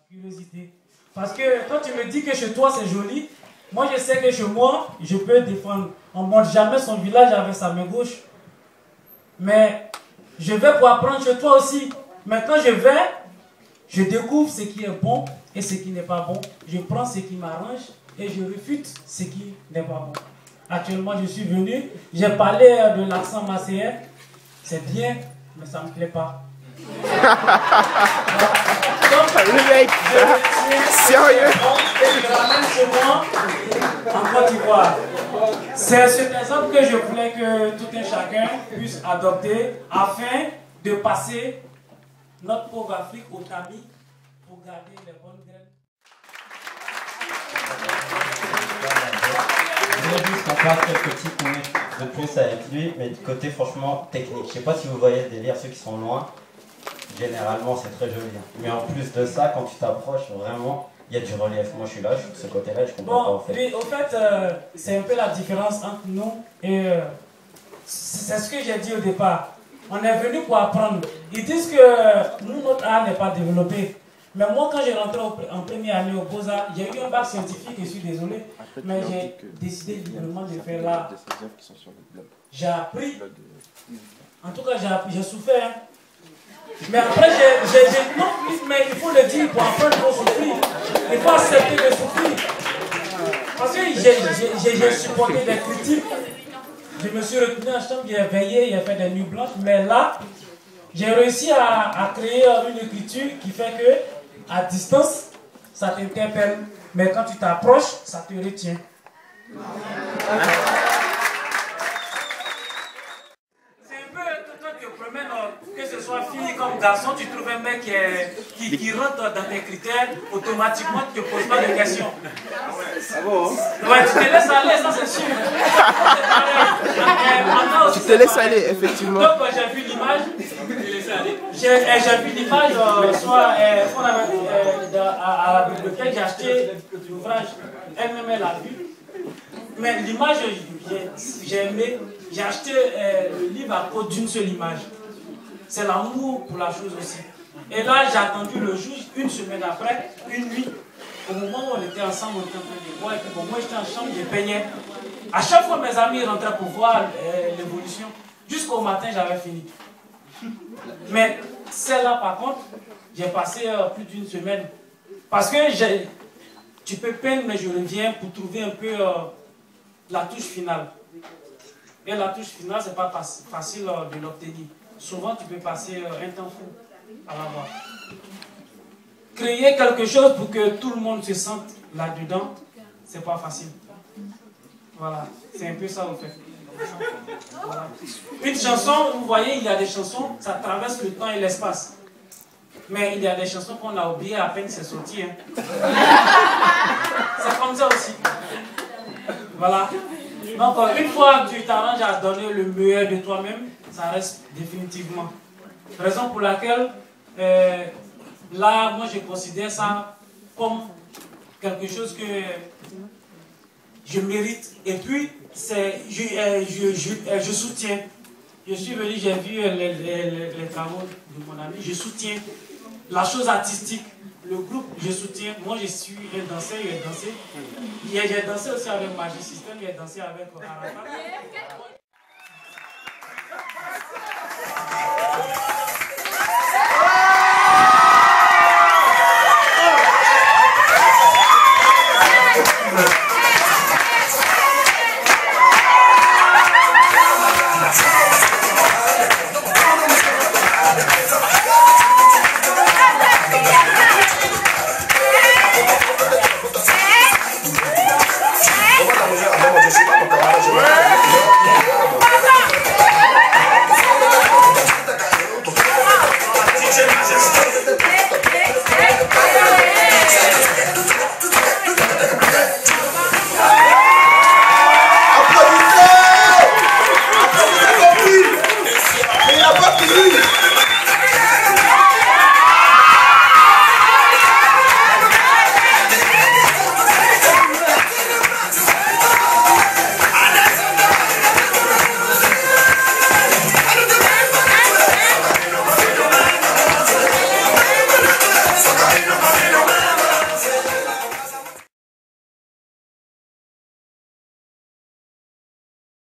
curiosité. Parce que quand tu me dis que chez toi c'est joli, moi je sais que chez moi, je peux défendre. On ne monte jamais son village avec sa main gauche. Mais je vais pour apprendre chez toi aussi. Maintenant je vais, je découvre ce qui est bon et ce qui n'est pas bon. Je prends ce qui m'arrange et je refute ce qui n'est pas bon. Actuellement je suis venu, j'ai parlé de l'accent marseillais. C'est bien, mais ça ne me plaît pas. Le mec, sérieux? Je ramène chez moi en Côte d'Ivoire. C'est cet exemple que je voulais que tout un chacun puisse adopter afin de passer notre pauvre Afrique au tamis pour garder les bonnes graines. Je voulais juste qu'on fasse quelques petits minutes de plus avec lui, mais du côté franchement technique. Je sais pas si vous voyez le délire, ceux qui sont loin, généralement c'est très joli. Mais en plus de ça, quand tu t'approches, vraiment, il y a du relief. Moi je suis là, je suis de ce côté-là, je comprends pas en fait. Puis, au fait, c'est un peu la différence entre nous et c'est ce que j'ai dit au départ. On est venu pour apprendre. Ils disent que nous, notre art n'est pas développé. Mais moi, quand j'ai rentré en première année au Beaux-Arts, j'ai eu un bac scientifique, je suis désolé, mais j'ai décidé librement de faire l'art. J'ai appris. En tout cas, j'ai souffert. Mais après, non, mais il faut le dire, pour apprendre, il faut souffrir. Il faut accepter de souffrir. Parce que j'ai supporté des critiques. Je me suis retenu en chambre, j'ai veillé, j'ai fait des nuits blanches. Mais là, j'ai réussi à créer une écriture qui fait que, à distance, ça t'interpelle. Mais quand tu t'approches, ça te retient. Que ce soit fille comme garçon, tu trouves un mec qui rentre dans tes critères, automatiquement tu ne te poses pas de questions. Ah bon? Ouais, tu te laisses aller, ça c'est sûr. Tu te laisses aller, effectivement. Donc j'ai vu l'image, soit à la bibliothèque, j'ai acheté l'ouvrage, elle-même elle a vu. Mais l'image, j'ai aimé, j'ai acheté le livre à cause d'une seule image. C'est l'amour pour la chose aussi. Et là, j'ai attendu le juge une semaine après, une nuit. Au moment où on était ensemble, on était en train de voir. Et puis bon, moi, j'étais en chambre, je peignais. À chaque fois, mes amis rentraient pour voir l'évolution. Jusqu'au matin, j'avais fini. Mais celle-là, par contre, j'ai passé plus d'une semaine. Parce que tu peux peindre, mais je reviens pour trouver un peu la touche finale. Et la touche finale, ce n'est pas facile de l'obtenir. Souvent, tu peux passer un temps fou à l'avoir. Créer quelque chose pour que tout le monde se sente là-dedans, c'est pas facile. Voilà, c'est un peu ça au fait. Voilà. Une chanson, vous voyez, il y a des chansons, ça traverse le temps et l'espace. Mais il y a des chansons qu'on a oubliées à peine c'est sorti. Hein. C'est comme ça aussi. Voilà. Donc, une fois que tu t'arranges à donner le meilleur de toi-même, ça reste définitivement. Raison pour laquelle, là, moi, je considère ça comme quelque chose que je mérite. Et puis, je soutiens. Je suis venu, j'ai vu les travaux de mon ami, je soutiens la chose artistique. Le groupe, je soutiens. Moi, je suis un danseur, j'ai dansé. J'ai dansé aussi avec Magic System, j'ai dansé avec Arafat.